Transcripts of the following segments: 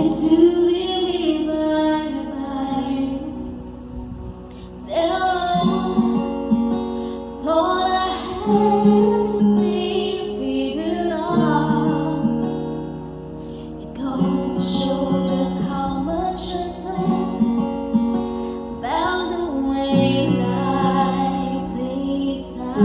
to be revived by you. There are arms, thought I had everything figured out. It goes to show just how much I know about the way life plays out.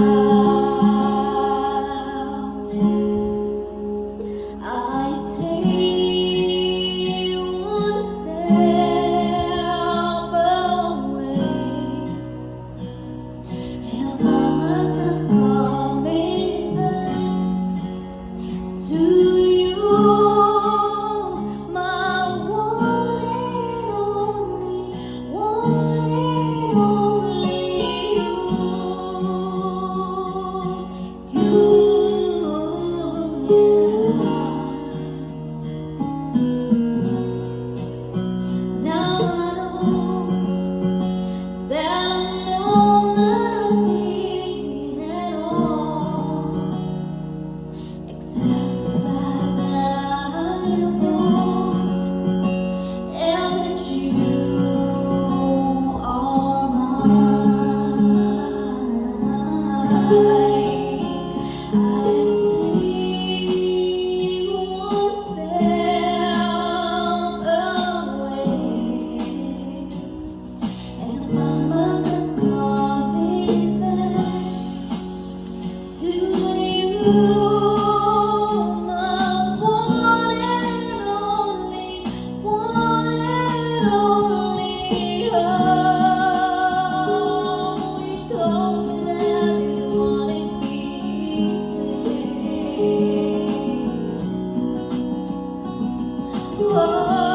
I take one step away and find myself coming back to you, my one and only you. Now I know that I'm no nothing at all, except the fact that I know and that you are mine. I take one step away and find myself coming back to you, my one and only, one and only. Oh, you told me that you wanted me to stay. Oh.